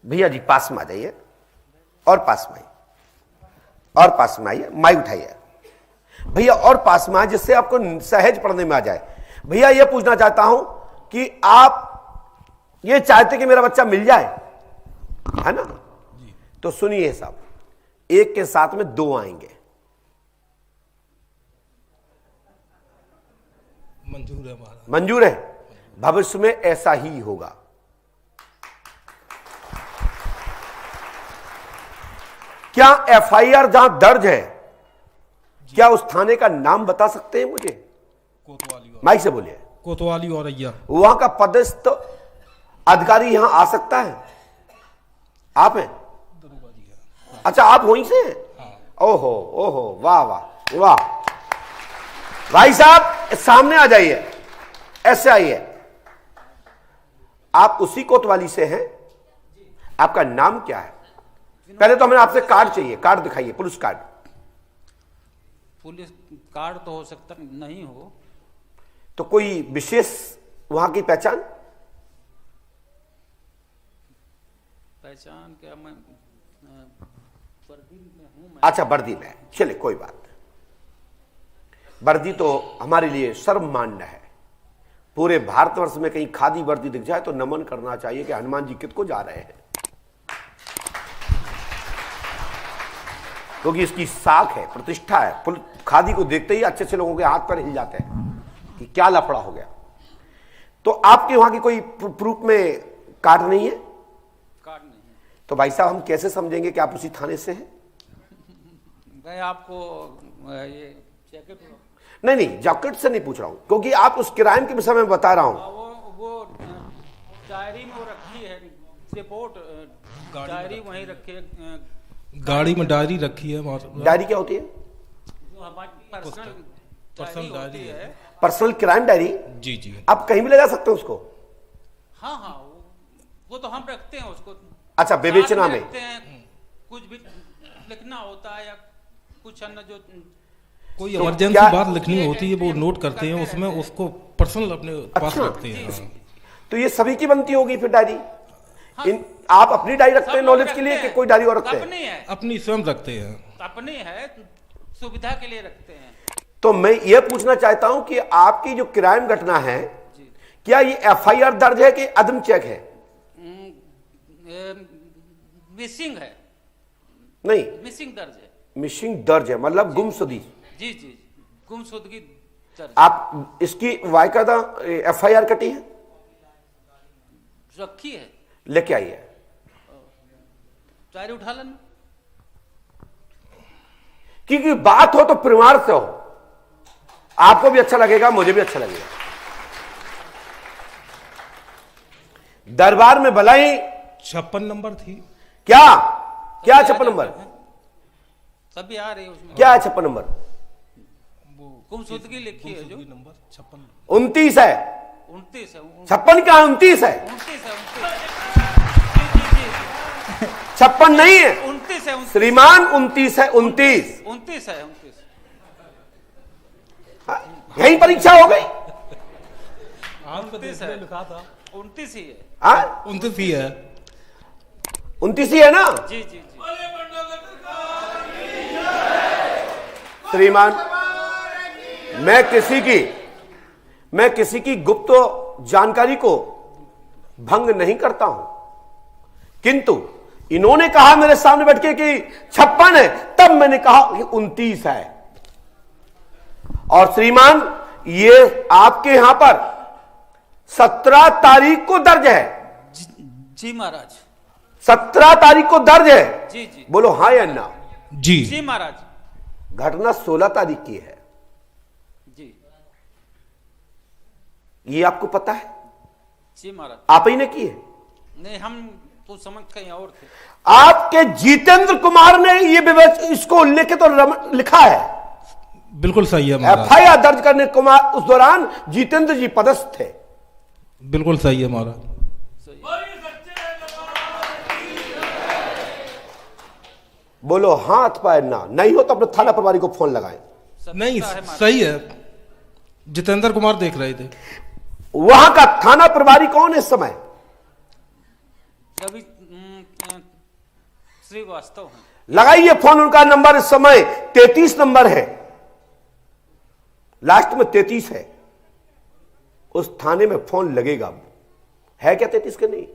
भैया जी पास में आ जाइए, और पास में आइए, और पास में आइए, माइक उठाइए भैया, और पास में आए जिससे आपको सहज पढ़ने में आ जाए। भैया ये पूछना चाहता हूं कि आप ये चाहते कि मेरा बच्चा मिल जाए, है ना? तो सुनिए साहब, एक के साथ में दो आएंगे। मंजूर है महाराज। मंजूर है? भविष्य में ऐसा ही होगा। क्या एफआईआर जहां दर्ज है, क्या उस थाने का नाम बता सकते हैं मुझे? कोतवाली और माइक से बोलिए। कोतवाली और अय्यर। वहां का पदस्थ अधिकारी यहां आ सकता है? आप हैं? अच्छा, आप वहीं से हैं? ओहो ओहो, वाह वाह वाह। भाई साहब सामने आ जाइए, ऐसे आइए। आप उसी कोतवाली से हैं? आपका नाम क्या है? पहले तो हमें आपसे कार्ड चाहिए, कार्ड दिखाइए, पुलिस कार्ड। पुलिस कार्ड तो हो सकता नहीं हो। तो कोई विशेष वहां की पहचान? पहचान क्या, मैं वर्दी में हूं मैं। अच्छा, वर्दी में है, चले कोई बात नहीं। वर्दी तो हमारे लिए सर्वमान्य है। पूरे भारतवर्ष में कहीं खादी वर्दी दिख जाए तो नमन करना चाहिए कि हनुमान जी कित को जा रहे हैं, क्योंकि इसकी साख है, प्रतिष्ठा है। खादी को देखते ही अच्छे अच्छे लोगों के हाथ पर हिल जाते हैं कि क्या लफड़ा हो गया। तो आपके वहां की कोई प्रूफ में कार्ड नहीं है? कार्ड नहीं है। तो भाई साहब हम कैसे समझेंगे कि आप उसी थाने से हैं? मैं आपको ये जैकेट, नहीं नहीं, जैकेट से नहीं पूछ रहा हूं, क्योंकि आप उस क्राइम के विषय में बता रहा हूं। वो डायरी में वो रखी है रिपोर्ट, डायरी वहीं रखी है। गाड़ी में डायरी रखी है महाराज। डायरी क्या होती है? वो हमारी पर्सनल पर्सनल डायरी डायरी है। Personal crime diary? जी जी। आप कहीं भी ले जा सकते हो उसको? हाँ हाँ, वो तो हम रखते हैं उसको। अच्छा, विवेचना में रखते हैं। कुछ भी लिखना होता है या कुछ अन्य जो कोई तो इमरजेंसी क्या- बात लिखनी होती है वो नोट करते हैं, उसमें उसको पर्सनल अपने पास अच्छा। रखते हैं। तो ये सभी की बनती होगी फिर डायरी? हाँ। आप अपनी डायरी रखते सब हैं लोग नॉलेज के लिए रखते कि हैं। कोई डायरी और रखते हैं? अपनी है, अपनी स्वयं रखते हैं। अपनी है, सुविधा के लिए रखते हैं। तो मैं ये पूछना चाहता हूं कि आपकी जो क्राइम घटना है, क्या ये एफआईआर दर्ज है कि अदम चेक है? मिसिंग है, नहीं, मिसिंग दर्ज है। मिसिंग दर्ज है, मतलब गुमशुदगी। जी जी, गुमशुदगी दर्ज आप इसकी वायकायदा एफआईआर कटी है? रखी है। लेके आइए। डायरी उठा लेना। क्योंकि बात हो तो परिवार से हो, आपको भी अच्छा लगेगा, मुझे भी अच्छा लगेगा। दरबार में भलाई 56 नंबर थी। क्या क्या 56 नंबर? सभी आ रही है उसमें। क्या है 56 नंबर? गुमशुदगी लिखी है जो नंबर 56। 29 है। 29 है। 56 क्या? 29 है। 29 है। 56 नहीं है 29 है। श्रीमान, 29 है। 29 29 है। 29 यही परीक्षा हो गई? 29 है। लिखा था 29 ही है। 29 ही है। 29 ही है ना जी जी जी। श्रीमान? मैं किसी की गुप्त जानकारी को भंग नहीं करता हूं, किंतु इन्होंने कहा मेरे सामने बैठ के कि 56 है, तब मैंने कहा कि 29 है। और श्रीमान, ये आपके यहां पर 17 तारीख को दर्ज है। जी महाराज। 17 तारीख को दर्ज है। जी जी बोलो हाँ या ना? जी जी महाराज। घटना 16 तारीख की है, जी ये आपको पता है? जी महाराज। आप ही ने की है? नहीं, हम तो समझ कहीं और थे। आपके जितेंद्र कुमार ने ये इसको लिखे तो लिखा है। बिल्कुल सही है महाराज। एफआईआर दर्ज करने कुमार उस दौरान जितेंद्र जी पदस्थ थे। बिल्कुल सही है महाराज। बोलो हाँ अथवा ना। नहीं हो तो अपने थाना प्रभारी को फोन लगाएं। नहीं, सही है। जितेंद्र कुमार देख रहे थे। वहां का थाना प्रभारी कौन है इस समय? अभी श्रीवास्तव हैं। लगाइए फोन, उनका नंबर इस समय 33 नंबर है, लास्ट में 33 है। उस थाने में फोन लगेगा, है क्या 33 के? नहीं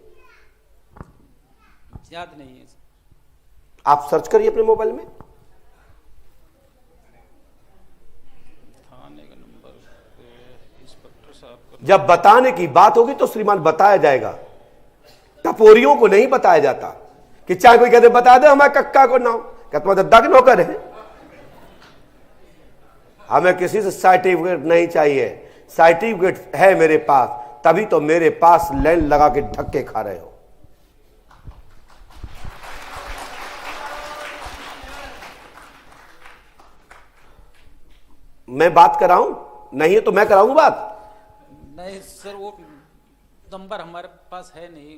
याद नहीं है। आप सर्च करिए अपने मोबाइल में। थाने का नंबर इंस्पेक्टर साहब का। जब बताने की बात होगी तो श्रीमान बताया जाएगा, टपोरियों को नहीं बताया जाता कि चाहे कोई कहते बता दे हमारे कक्का को नाम, क्या तुम्हारे दग नौकर है? हमें किसी से सर्टिफिकेट नहीं चाहिए, सर्टिफिकेट है मेरे पास, तभी तो मेरे पास लाइन लगा के धक्के खा रहे हो। मैं बात कराऊं? नहीं है तो मैं कराऊं बात? नहीं सर, वो नंबर हमारे पास है नहीं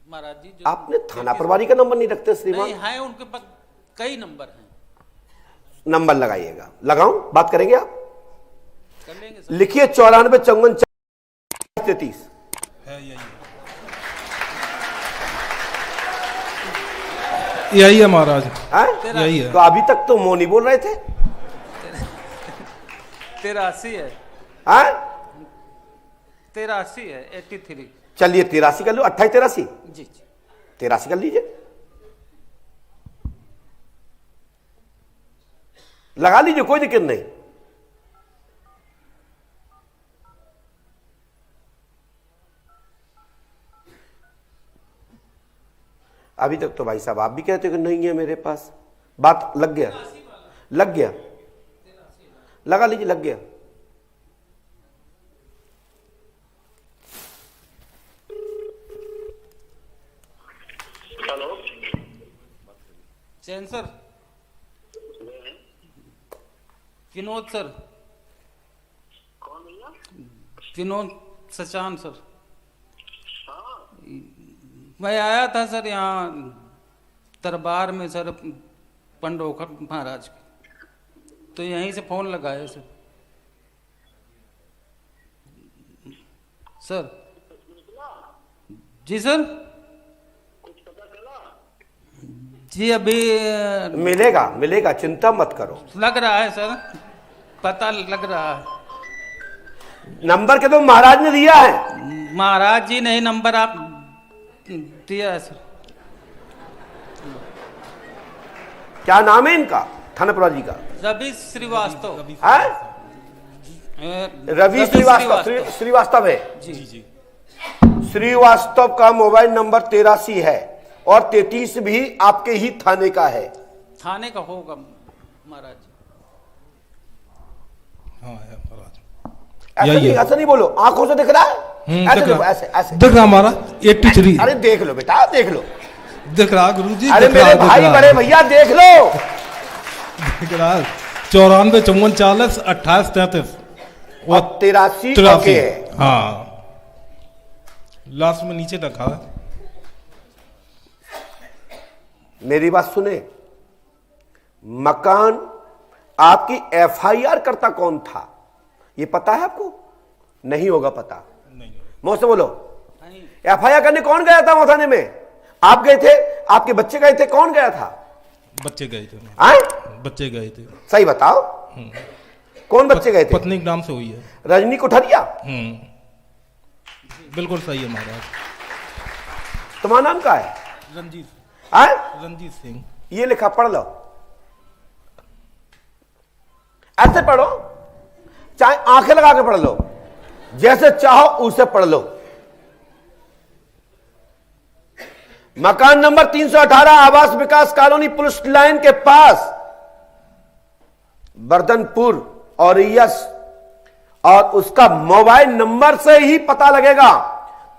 महाराज जी। जो आपने थाना प्रभारी का नंबर नहीं रखते श्रीमान? नहीं है, उनके पास कई नंबर हैं। नंबर लगाइएगा। लगाऊं? बात करेंगे आप? कर लेंगे सर। लिखिए 94 54 33 है यही है महाराज, यही है। तो अभी तक तो मोनी बोल रहे थे। 83 है। 83 है, 83। चलिए 83 कर लो, 28 83 जी जी 83 कर लीजिए, लगा लीजिए, कोई दिक्कत नहीं। अभी तक तो भाई साहब आप भी कहते हो कि नहीं है मेरे पास। बात लग गया, लग गया, लगा लीजिए, लग गया। हेलो चैन सर, विनोद सर, कौन भैया? विनोद सचान सर। मैं आया था सर यहाँ दरबार में सर, पंडोखर महाराज के, तो यहीं से फोन लगाया सर। सर जी सर, जी अभी मिलेगा, मिलेगा, चिंता मत करो। लग रहा है सर, पता लग रहा है। नंबर के तो महाराज ने दिया है। महाराज जी नहीं, नंबर आप दिया है सर। क्या नाम है इनका, थाना प्रभारी जी का? रवि श्रीवास्तव। है? रवि श्रीवास्तव, श्रीवास्तव है जी जी। श्रीवास्तव का मोबाइल नंबर 83 है और 33 भी आपके ही थाने का है। थाने का होगा महाराज जी। हाँ है महाराज, ऐसा नहीं, ऐसा नहीं बोलो, आंखों से दिख रहा है। ऐसे देखो, ऐसे ऐसे दिख रहा हमारा 83। अरे देख लो बेटा, देख लो, दिख रहा गुरुजी, अरे मेरे भाई बड़े भैया देख लो, दिख रहा 94 54 40 28 33 और 83 ओके है। हाँ, लास्ट में नीचे रखा है। मेरी बात सुने, मकान आपकी FIR करता कौन था ये पता है आपको? नहीं होगा पता। नहीं, मुंह से बोलो, नहीं, FIR करने कौन गया था वो थाने में? आप गए थे? आपके बच्चे गए थे? कौन गया था? बच्चे गए थे। आए? बच्चे गए थे। सही बताओ, कौन बच्चे गए थे? पत्नी के नाम से हुई है। रजनी कोठरिया? बिल्कुल सही है महाराज। तुम्हारा नाम क्या है? रंजीत, आए? रंजीत सिंह। ये लिखा, पढ़ लो, ऐसे पढ़ो, चाहे आंखें लगा के पढ़ लो, जैसे चाहो उसे पढ़ लो। मकान नंबर 318 आवास विकास कॉलोनी पुलिस लाइन के पास बर्दनपुर और यस, और उसका मोबाइल नंबर से ही पता लगेगा।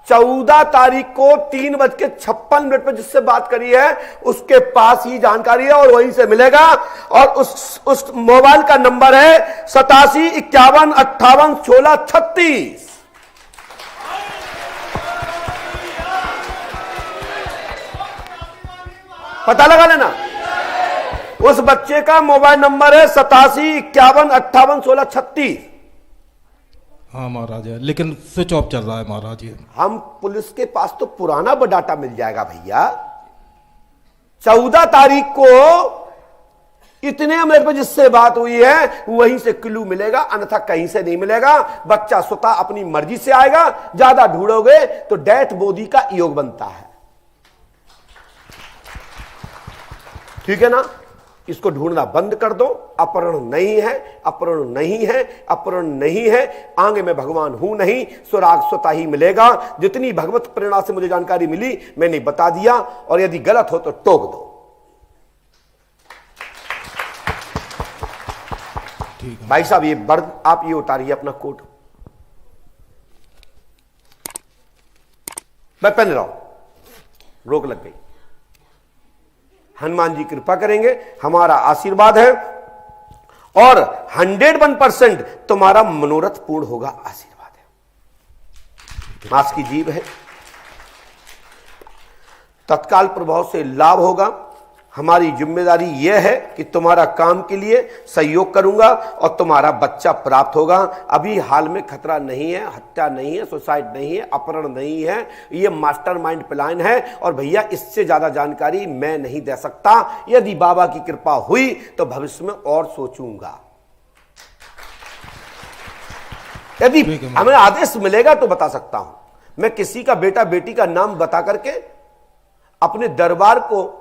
14 तारीख को 3:56 पर जिससे बात करी है उसके पास ही जानकारी है और वहीं से मिलेगा। और उस मोबाइल का नंबर है 87 51 58 16 36। पता लगा लेना, उस बच्चे का मोबाइल नंबर है 87 51 58 16 36। हाँ महाराज है, लेकिन स्विच ऑफ चल रहा है महाराज ये। हम पुलिस के पास तो पुराना डाटा मिल जाएगा भैया। 14 तारीख को इतने मेरे पे जिससे बात हुई है वहीं से क्लू मिलेगा, अन्यथा कहीं से नहीं मिलेगा। बच्चा स्वतः अपनी मर्जी से आएगा, ज्यादा ढूंढोगे तो डेथ बॉडी का योग बनता है। ठीक है ना? इसको ढूंढना बंद कर दो। अपहरण नहीं है, अपहरण नहीं है, अपहरण नहीं है। आगे मैं भगवान हूं नहीं, सुराग स्वतः ही मिलेगा। जितनी भगवत प्रेरणा से मुझे जानकारी मिली मैंने बता दिया, और यदि गलत हो तो टोक दो। ठीक है भाई साहब, ये बर्द आप ये उतारिए अपना कोट। मैं पहन रहा हूं, रोक लग गई। हनुमान जी कृपा करेंगे, हमारा आशीर्वाद है, और 101% तुम्हारा मनोरथ पूर्ण होगा। आशीर्वाद है। मास की जीव है, तत्काल प्रभाव से लाभ होगा। हमारी जिम्मेदारी यह है कि तुम्हारा काम के लिए सहयोग करूंगा और तुम्हारा बच्चा प्राप्त होगा। अभी हाल में खतरा नहीं है, हत्या नहीं है, सुसाइड नहीं है, अपहरण नहीं है। यह मास्टरमाइंड प्लान है, और भैया इससे ज्यादा जानकारी मैं नहीं दे सकता। यदि बाबा की कृपा हुई तो भविष्य में और सोचूंगा। यदि हमें आदेश मिलेगा तो बता सकता हूं। मैं किसी का बेटा बेटी का नाम बता करके अपने दरबार को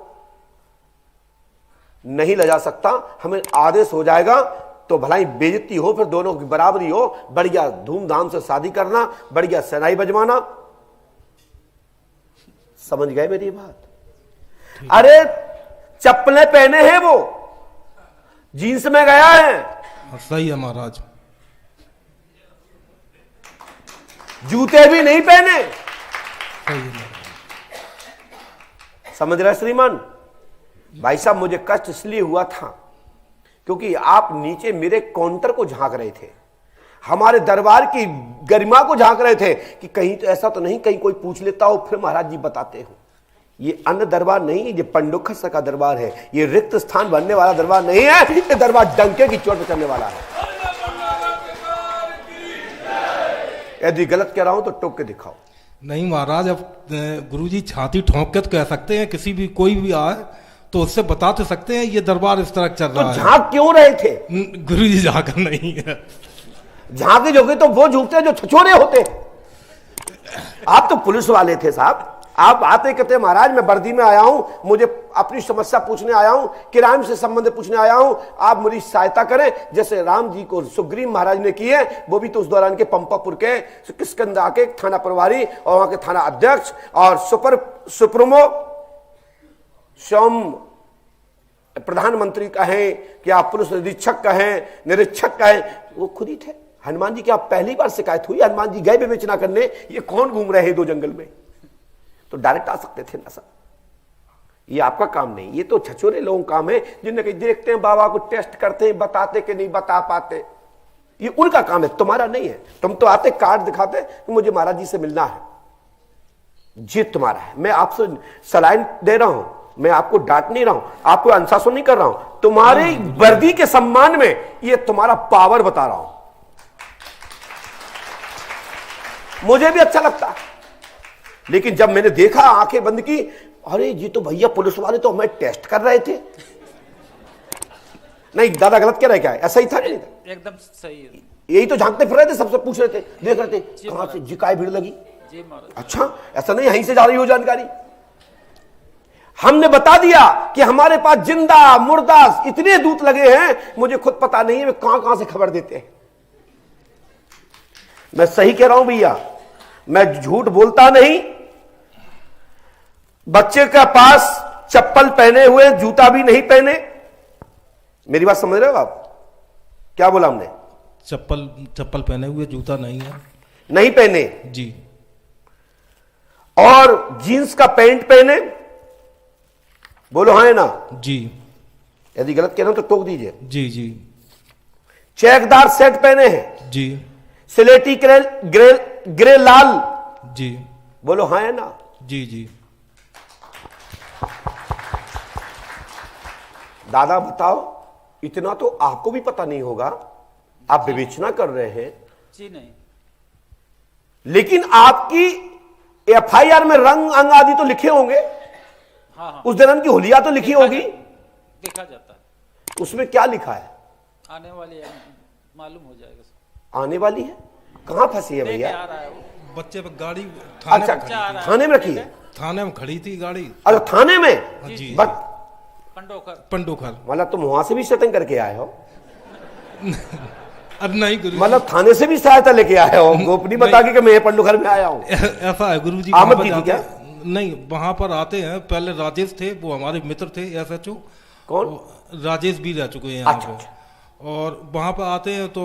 नहीं ले जा सकता। हमें आदेश हो जाएगा तो भलाई बेइज्जती हो, फिर दोनों की बराबरी हो। बढ़िया धूमधाम से शादी करना, बढ़िया शहनाई बजवाना। समझ गए मेरी बात? अरे चप्पलें पहने हैं, वो जींस में गया है। सही है महाराज। जूते भी नहीं पहने। सही है महाराज। समझ रहे श्रीमान? भाई साहब, मुझे कष्ट इसलिए हुआ था क्योंकि आप नीचे मेरे काउंटर को झांक रहे थे, हमारे दरबार की गरिमा को झांक रहे थे कि कहीं तो ऐसा तो नहीं, कहीं कोई पूछ लेता हो फिर महाराज जी बताते हो। ये अन्य दरबार नहीं है, ये पंडुखस का दरबार है। ये रिक्त स्थान बनने वाला दरबार नहीं है। ये दरबार डंके की चोट पर चलने वाला है। यदि गलत कह रहा हूं तो टोक के दिखाओ। नहीं महाराज, अब गुरुजी छाती ठोंक के तो कह सकते हैं, किसी भी कोई भी आए तो उससे बता तो सकते हैं ये दरबार इस तरह चल तो रहा है। झांक क्यों रहे थे? गुरुजी झांक नहीं है। झांके जोगे तो वो झूठते जो छछोरे होते। आप तो पुलिस वाले थे साहब। आप आते कहते महाराज मैं वर्दी में आया हूं, मुझे अपनी समस्या पूछने आया हूं, किराए से संबंध पूछने आया हूं, आप मेरी सहायता करें। जैसे राम जी को सुग्रीव महाराज ने किए, वो भी तो उस दौरान के पंपापुर के किष्किंधा के थाना प्रभारी और वहां के थाना अध्यक्ष और सुप्रीमो स्वयं प्रधानमंत्री कहें कि आप पुलिस निरीक्षक कहें, निरीक्षक कहें, वो खुद ही थे। हनुमान जी की आप पहली बार शिकायत हुई? हनुमान जी गए विवेचना करने, ये कौन घूम रहे हैं दो जंगल में? तो डायरेक्ट आ सकते थे ना सर। ये आपका काम नहीं, ये तो छछोरे लोगों का काम है जिन्हें कहीं देखते हैं बाबा को, टेस्ट करते हैं, बताते कि नहीं बता पाते। ये उनका काम है, तुम्हारा नहीं है। तुम तो आते कार्ड दिखाते कि मुझे महाराज जी से मिलना है, ये तुम्हारा है। मैं आपसे सलाइन दे रहा हूं, मैं आपको डांट नहीं रहा हूं, आपको अनुशासन नहीं कर रहा हूं, तुम्हारी वर्दी के सम्मान में ये तुम्हारा पावर बता रहा हूं। मुझे भी अच्छा लगता, लेकिन जब मैंने देखा, आंखें बंद की, अरे ये तो भैया पुलिस वाले तो हमें टेस्ट कर रहे थे। नहीं दादा गलत कह रहे क्या? ऐसा ही था नहीं था? एकदम सही है। यही तो झांकते फिर रहे थे, सबसे पूछ रहे थे, देख रहे थे कहां से जी काय भीड़ लगी। जी महाराज। अच्छा, ऐसा नहीं यहीं से जा रही हो जानकारी। हमने बता दिया कि हमारे पास जिंदा मुर्दा इतने दूत लगे हैं, मुझे खुद पता नहीं है वे कहां कहां से खबर देते हैं। मैं सही कह रहा हूं भैया, मैं झूठ बोलता नहीं। बच्चे का पास चप्पल पहने हुए, जूता भी नहीं पहने। मेरी बात समझ रहे हो आप? क्या बोला हमने? चप्पल पहने हुए, जूता नहीं है। नहीं पहने जी। और जींस का पैंट पहने, बोलो हाँ है ना? जी। यदि गलत कह रहे हो तो टोक दीजिए। जी जी। चेकदार सेट पहने हैं। जी। सिलेटी ग्रे लाल। जी। बोलो हाँ है ना? जी जी। दादा बताओ, इतना तो आपको भी पता नहीं होगा, आप विवेचना कर रहे हैं। जी नहीं। लेकिन आपकी एफआईआर में रंग अंग आदि तो लिखे होंगे। हाँ हाँ उस दौरान की हुलिया तो लिखी होगी, देखा जाता है, उसमें क्या लिखा है? आने वाली है, मालूम हो जाएगा। आने वाली है? कहाँ फंसी है लेके भैया? आ रहा है वो, बच्चे पे गाड़ी थाने अच्छा में खड़ी आ थी। रहा है। थाने में रखी है? थाने में खड़ी थी गाड़ी। अच्छा थाने में? जी बट पंडोखर। पंडोखर। मतलब तुम वहां से भी सेटिंग करके आए हो, अब नहीं गुरु मतलब थाने से भी सहायता लेके आए हो, गोपनीय बता के कि मैं पंडोखर में आया हूँ। ऐसा है गुरु जी। आमद वहाँ की पर थी क्या? नहीं, वहां पर आते हैं, पहले राजेश थे, वो हमारे मित्र थे SHO। कौन? राजेश भी रह चुके हैं यहाँ अच्छा, पे। और वहां पर आते हैं तो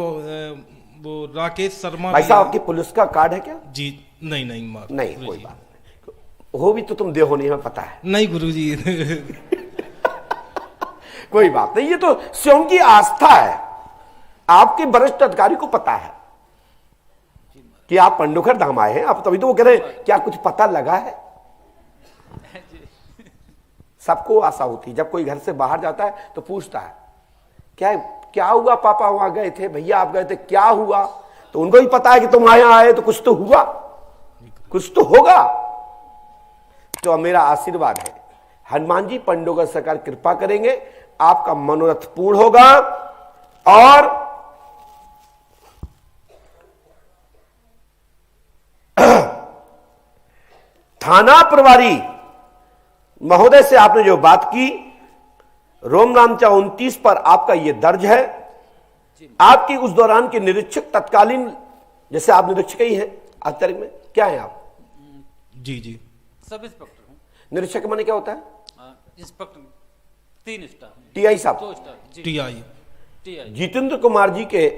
वो राकेश शर्मा भाई भी साहब हैं। आपकी पुलिस का कार्ड है क्या? जी नहीं मार नहीं, गुरु कोई जी। बात नहीं, हो भी तो तुम देहो नहीं, हमें पता है। नहीं गुरु जी। कोई बात नहीं, ये तो स्वयं की आस्था है, आपके वरिष्ठ अधिकारी को पता है कि आप पंडोखर धाम आए हैं, आप तभी तो वो कह रहे हैं क्या कुछ पता लगा है? सबको आशा होती है, जब कोई घर से बाहर जाता है तो पूछता है क्या हुआ पापा, वहां गए थे, भैया आप गए थे, क्या हुआ? तो उनको भी पता है कि तुम यहां आए तो कुछ तो हुआ, कुछ तो होगा। तो अब मेरा आशीर्वाद है, हनुमान जी पंडोगर सरकार कृपा करेंगे, आपका मनोरथ पूर्ण होगा। और थाना प्रभारी महोदय से आपने जो बात की, रोम नामचा 29 पर आपका यह दर्ज है। आपकी उस दौरान के निरीक्षक तत्कालीन, जैसे आप निरीक्षक ही हैं आज तारीख में, क्या है आप? जी सब इंस्पेक्टर हूँ। निरीक्षक माने क्या होता है? इंस्पेक्टर 3 स्टार, टीआई साहब, 2 स्टार। जी TI। TI। जितेंद्र कुमार जी के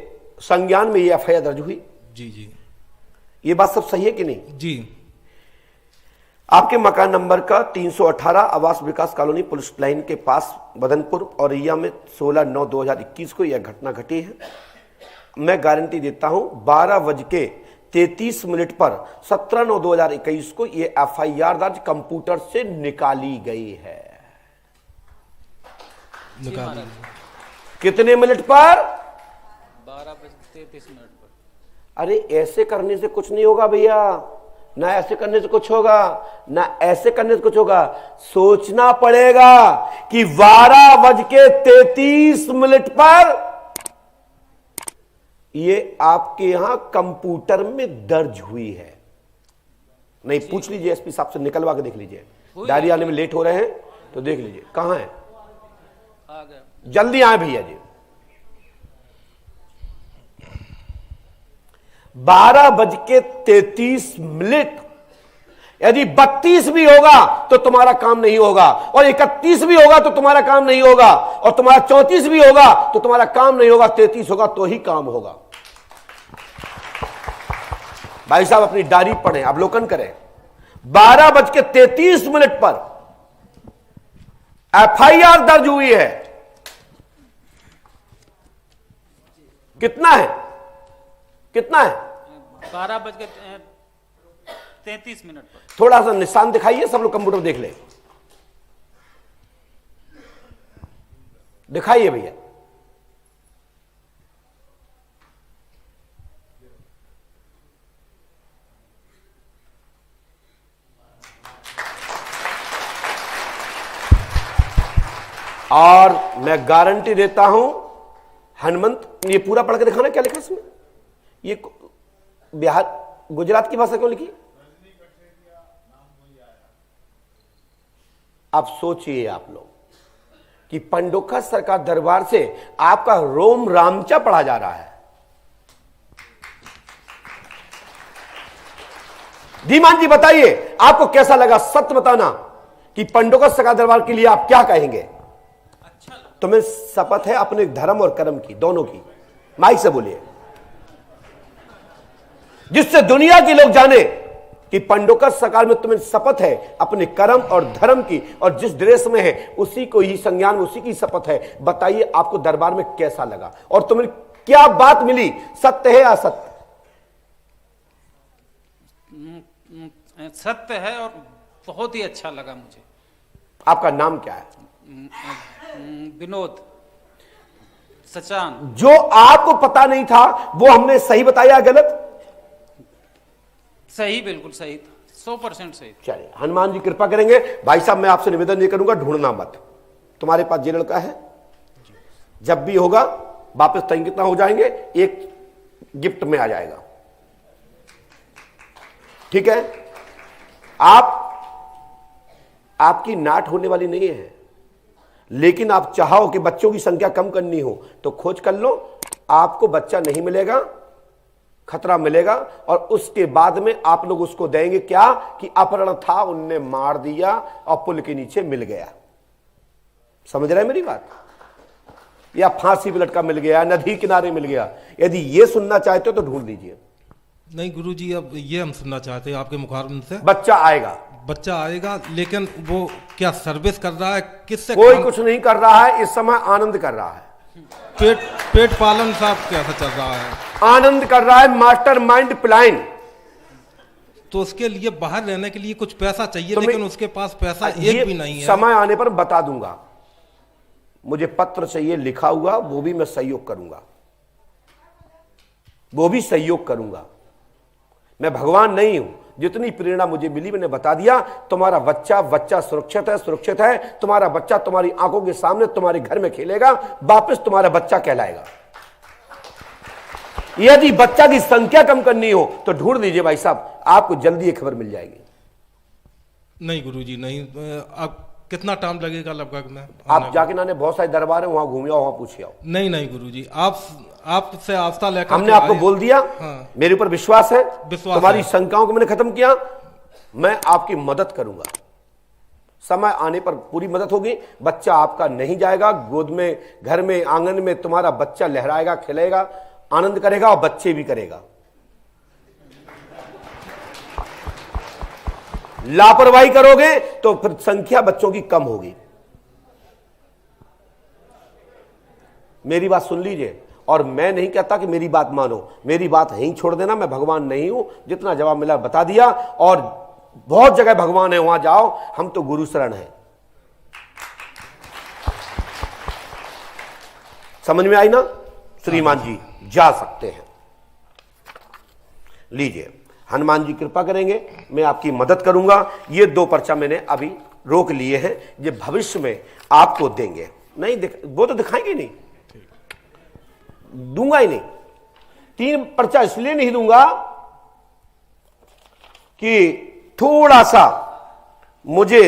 संज्ञान में यह FIR दर्ज हुई। जी ये बात सब सही है कि नहीं? जी। आपके मकान नंबर का 318 आवास विकास कॉलोनी पुलिस लाइन के पास बदनपुर और रिया में 16/9/2021 को यह घटना घटी है। मैं गारंटी देता हूं 12:33 पर 17/9/2021 को यह FIR दर्ज कंप्यूटर से निकाली गई है। निकाल कितने मिनट पर? 12:33 पर। अरे ऐसे करने से कुछ नहीं होगा भैया, ना ऐसे करने से कुछ होगा, ना ऐसे करने से कुछ होगा। सोचना पड़ेगा कि 12:33 पर ये आपके यहां कंप्यूटर में दर्ज हुई है। नहीं, पूछ लीजिए एसपी साहब से, निकलवा के देख लीजिए। डायरी आने में लेट हो रहे हैं तो देख लीजिए कहां है, आ गया। जल्दी आए भैया जी। 12:33। यदि 32 भी होगा तो तुम्हारा काम नहीं होगा, और 31 भी होगा तो तुम्हारा काम नहीं होगा, और तुम्हारा 34 भी होगा तो तुम्हारा काम नहीं होगा, 33 होगा तो ही काम होगा। भाई साहब अपनी डायरी पढ़ें, अवलोकन करें। 12:33 पर FIR दर्ज हुई है। कितना है? कितना है? 12:33 पर। थोड़ा सा निशान दिखाइए, सब लोग कंप्यूटर देख ले, दिखाइए भैया। और मैं गारंटी देता हूं, हनुमंत, ये पूरा पढ़ के दिखाना क्या लिखा इसमें। ये बिहार गुजरात की भाषा क्यों लिखी? अब सोचिए आप लोग कि पंडोखर सरकार दरबार से आपका रोम रामचा पढ़ा जा रहा है। धीमान जी बताइए आपको कैसा लगा, सत्य बताना कि पंडोखर सरकार दरबार के लिए आप क्या कहेंगे? तुम्हें शपथ है अपने धर्म और कर्म की, दोनों की, माइक से बोलिए, जिससे दुनिया के लोग जाने कि पंडोकर सरकार में तुम्हें शपथ है अपने कर्म और धर्म की, और जिस ड्रेस में है उसी को ही संज्ञान, उसी की शपथ है। बताइए आपको दरबार में कैसा लगा और तुम्हें क्या बात मिली, सत्य है या असत्य? सत्य है और बहुत ही अच्छा लगा मुझे। आपका नाम क्या है? विनोद सचान। जो आपको पता नहीं था वो हमने सही बताया, गलत? सही, बिल्कुल सही था। 100% सही। चलिए, हनुमान जी कृपा करेंगे। भाई साहब, मैं आपसे निवेदन ये करूंगा, ढूंढना मत। तुम्हारे पास ये लड़का है, जब भी होगा वापस तय कितना हो जाएंगे, एक गिफ्ट में आ जाएगा। ठीक है, आपकी नाट होने वाली नहीं है, लेकिन आप चाहो कि बच्चों की संख्या कम करनी हो तो खोज कर लो, आपको बच्चा नहीं मिलेगा, खतरा मिलेगा। और उसके बाद में आप लोग उसको देंगे क्या कि अपहरण था, उनने मार दिया और पुल के नीचे मिल गया। समझ रहे हैं मेरी बात? या फांसी पे लटका मिल गया, नदी किनारे मिल गया। यदि ये सुनना चाहते हो तो ढूंढ लीजिए। नहीं गुरुजी, अब ये हम सुनना चाहते हैं आपके मुखारबिन से। बच्चा आएगा, बच्चा आएगा, लेकिन वो क्या सर्विस कर रहा है, किससे? कोई कुछ नहीं कर रहा है, इस समय आनंद कर रहा है। पेट पालन साहब कैसा चल रहा है? आनंद कर रहा है, मास्टर माइंड प्लान। तो उसके लिए बाहर रहने के लिए कुछ पैसा चाहिए, तो लेकिन उसके पास पैसा एक भी नहीं है। समय आने पर बता दूंगा। मुझे पत्र चाहिए लिखा हुआ, वो भी मैं सहयोग करूंगा, वो भी सहयोग करूंगा। मैं भगवान नहीं हूं, जितनी प्रेरणा मुझे मिली मैंने बता दिया। तुम्हारा बच्चा सुरक्षित है। तुम्हारा बच्चा तुम्हारी आंखों के सामने तुम्हारे घर में खेलेगा, वापस तुम्हारा बच्चा कहलाएगा। यदि बच्चा की संख्या कम करनी हो तो ढूंढ लीजिए भाई साहब, आपको जल्दी ये खबर मिल जाएगी। नहीं गुरुजी नहीं, अब कितना टाइम लगेगा लगभग में? आप जाके नाने बहुत सारे दरबार है, वहां घूम आओ, वहां पूछिए आओ। नहीं गुरुजी, आपसे आस्था लेकर हमने आपको बोल दिया। हाँ। मेरे ऊपर विश्वास है, तुम्हारी है। शंकाओं को मैंने खत्म किया। मैं आपकी मदद करूंगा, समय आने पर पूरी मदद होगी। बच्चा आपका नहीं जाएगा, गोद में, घर में, आंगन में तुम्हारा बच्चा लहराएगा, खेलेगा, आनंद करेगा और बच्चे भी करेगा। लापरवाही करोगे तो फिर संख्या बच्चों की कम होगी। मेरी बात सुन लीजिए, और मैं नहीं कहता कि मेरी बात मानो, मेरी बात यहीं छोड़ देना। मैं भगवान नहीं हूं, जितना जवाब मिला बता दिया। और बहुत जगह भगवान है, वहां जाओ, हम तो गुरु शरण है। समझ में आई ना श्रीमान जी? जा सकते हैं, लीजिए। हनुमान जी कृपा करेंगे, मैं आपकी मदद करूंगा। ये 2 पर्चा मैंने अभी रोक लिए हैं, ये भविष्य में आपको देंगे। नहीं वो तो दिखाएंगे नहीं, दूंगा ही नहीं। 3 पर्चा इसलिए नहीं दूंगा कि थोड़ा सा मुझे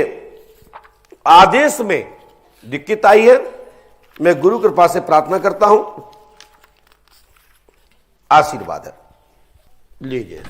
आदेश में दिक्कत आई है। मैं गुरु कृपा से प्रार्थना करता हूं, आशीर्वाद है, लीजिए।